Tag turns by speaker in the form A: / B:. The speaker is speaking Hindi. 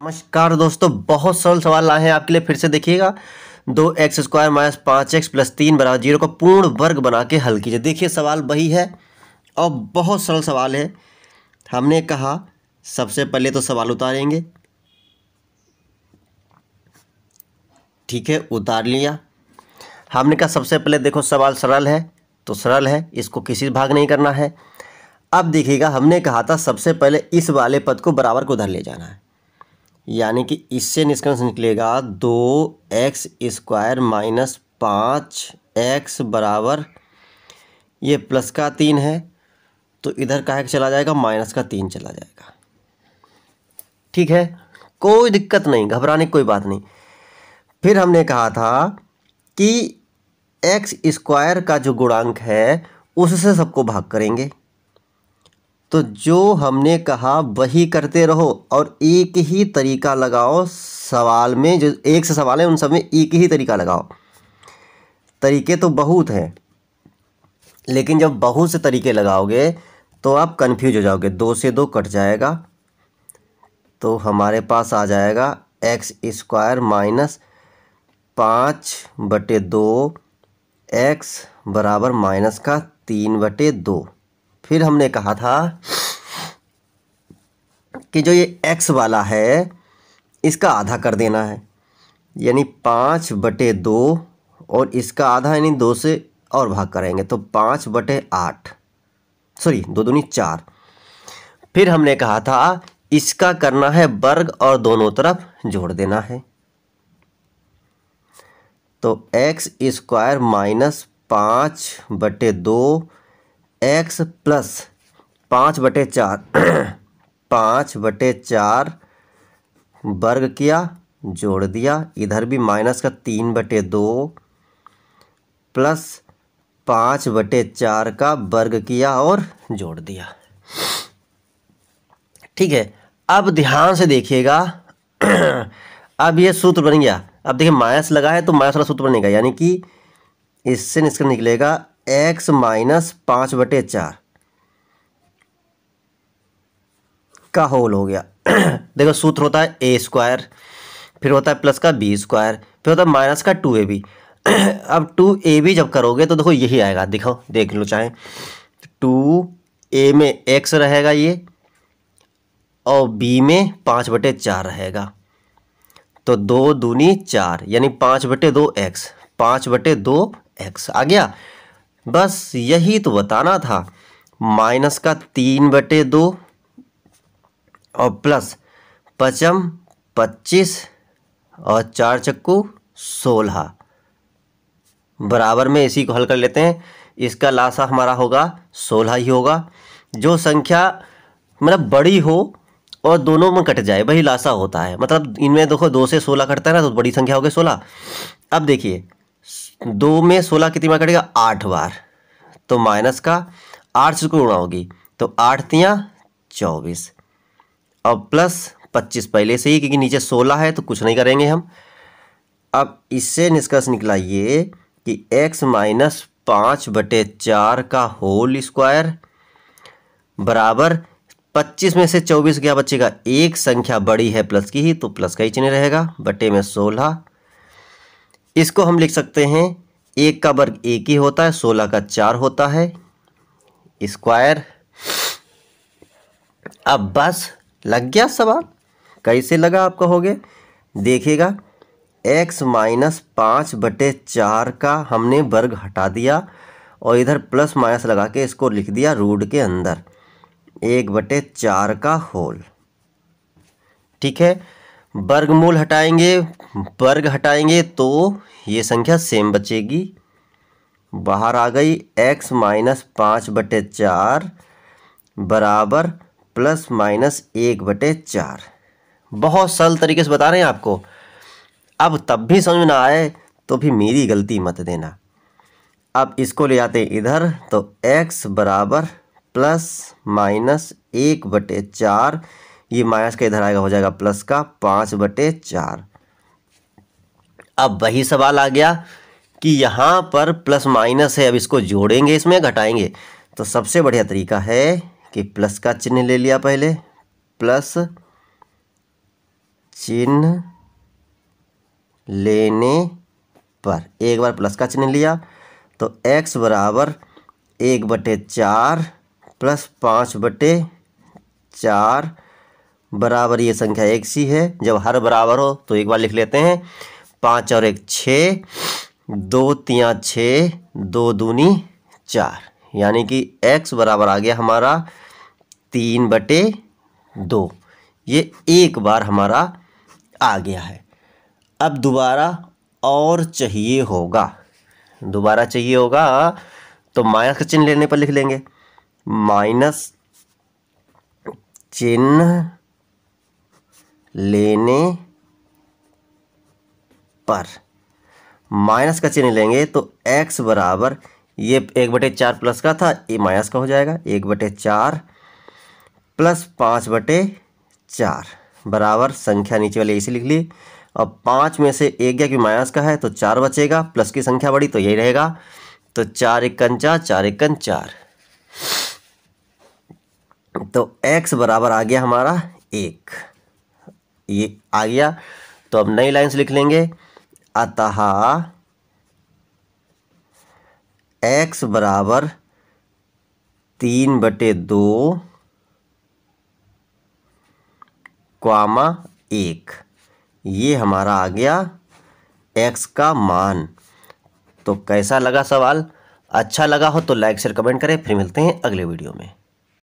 A: नमस्कार दोस्तों, बहुत सरल सवाल लाए हैं आपके लिए। फिर से देखिएगा। 2x² माइनस 5x प्लस 3 बराबर 0 का पूर्ण वर्ग बना के हल कीजिए। देखिए सवाल वही है और बहुत सरल सवाल है। हमने कहा सबसे पहले तो सवाल उतारेंगे, ठीक है, उतार लिया। हमने कहा सबसे पहले देखो सवाल सरल है तो सरल है, इसको किसी से भाग नहीं करना है। अब देखिएगा, हमने कहा था सबसे पहले इस वाले पद को बराबर को उधर ले जाना है, यानी कि इससे निष्कर्ष निकलेगा 2x² माइनस 5x बराबर, ये प्लस का 3 है तो इधर का चला जाएगा माइनस का 3 चला जाएगा। ठीक है, कोई दिक्कत नहीं, घबराने की कोई बात नहीं। फिर हमने कहा था कि x² का जो गुणांक है उससे सबको भाग करेंगे, तो जो हमने कहा वही करते रहो और एक ही तरीका लगाओ सवाल में। जो एक से सवाल है उन सब में एक ही तरीका लगाओ। तरीके तो बहुत हैं, लेकिन जब बहुत से तरीके लगाओगे तो आप कंफ्यूज हो जाओगे। 2 से 2 कट जाएगा तो हमारे पास आ जाएगा x² माइनस 5/2 x बराबर माइनस का 3/2। फिर हमने कहा था कि जो ये x वाला है इसका आधा कर देना है, यानी 5/2 और इसका आधा यानी 2 से और भाग करेंगे तो 5/8, सॉरी 2 दूनी 4। फिर हमने कहा था इसका करना है वर्ग और दोनों तरफ जोड़ देना है, तो x² माइनस 5/2 x प्लस 5/4 5/4 वर्ग किया, जोड़ दिया। इधर भी माइनस का 3/2 प्लस 5/4 का वर्ग किया और जोड़ दिया। ठीक है, अब ध्यान से देखिएगा। अब ये सूत्र बन गया। अब देखिए माइनस लगा है तो माइनस वाला सूत्र बनेगा, यानी कि इससे निष्कर्ष निकलेगा x माइनस 5/4 का होल हो गया। देखो सूत्र होता है a², फिर होता है प्लस का b², फिर होता है माइनस का 2ab। अब 2ab जब करोगे तो देखो यही आएगा, दिखाओ देख लो चाहे। 2a में x रहेगा ये और b में 5/4 रहेगा, तो 2 दूनी 4 यानी 5/2x 5/2x आ गया। बस यही तो बताना था। माइनस का 3/2 और प्लस 5 25 और 4 चक्कू 16 बराबर में। इसी को हल कर लेते हैं। इसका लासा हमारा होगा 16 ही होगा। जो संख्या मतलब बड़ी हो और दोनों में कट जाए वही लासा होता है। मतलब इनमें देखो 2 से 16 कटता है ना, तो बड़ी संख्या हो गई 16। अब देखिए 2 में 16 कितनी बार कटेगा? 8 बार, तो माइनस का 8 से गुणा होगी तो 8 तियाँ 24 और प्लस 25 पहले से ही, क्योंकि नीचे 16 है तो कुछ नहीं करेंगे हम। अब इससे निष्कर्ष निकला ये कि x माइनस 5/4 का होल स्क्वायर बराबर 25 में से 24 क्या बचेगा? एक संख्या बड़ी है प्लस की ही, तो प्लस का ही चिन्ह रहेगा, बटे में 16। इसको हम लिख सकते हैं 1 का वर्ग 1 ही होता है, 16 का 4 होता है स्क्वायर। अब बस लग गया सवाल। कैसे लगा आप कहोगे? देखिएगा, x माइनस 5/4 का हमने वर्ग हटा दिया और इधर प्लस माइनस लगा के इसको लिख दिया रूट के अंदर 1/4 का होल। ठीक है, वर्गमूल हटाएंगे, वर्ग हटाएंगे तो ये संख्या सेम बचेगी। बाहर आ गई x माइनस 5/4 बराबर प्लस माइनस 1/4। बहुत सरल तरीके से बता रहे हैं आपको। अब तब भी समझ ना आए तो भी मेरी गलती मत देना। अब इसको ले आते हैं इधर, तो x बराबर प्लस माइनस 1/4, ये माइनस का इधर आएगा, हो जाएगा प्लस का 5/4। अब वही सवाल आ गया कि यहाँ पर प्लस माइनस है, अब इसको जोड़ेंगे इसमें घटाएंगे। तो सबसे बढ़िया तरीका है कि प्लस का चिन्ह ले लिया पहले, प्लस चिन्ह लेने पर, एक बार प्लस का चिन्ह लिया तो x बराबर 1/4 प्लस 5/4 बराबर ये संख्या एक सी है। जब हर बराबर हो तो एक बार लिख लेते हैं, 5 और 1 6, 2 3 6, 2 दूनी 4, यानी कि x बराबर आ गया हमारा 3/2। ये एक बार हमारा आ गया है। अब दोबारा और चाहिए होगा, तो माइनस का चिन्ह लेने पर लिख लेंगे, माइनस चिन्ह लेने पर, माइनस का चिन्ह लेंगे तो x बराबर ये 1/4 प्लस का था, ये माइनस का हो जाएगा, 1/4 प्लस 5/4 बराबर संख्या नीचे वाले इसे लिख ली। अब 5 में से 1 गया कि माइनस का है तो 4 बचेगा, प्लस की संख्या बड़ी तो यही रहेगा, तो 4 1 4, 4 1 4, तो x बराबर आ गया हमारा 1, ये आ गया। तो अब नई लाइन से लिख लेंगे, अतः x बराबर 3/2 क्वामा 1, ये हमारा आ गया x का मान। तो कैसा लगा सवाल? अच्छा लगा हो तो लाइक शेयर कमेंट करें। फिर मिलते हैं अगले वीडियो में।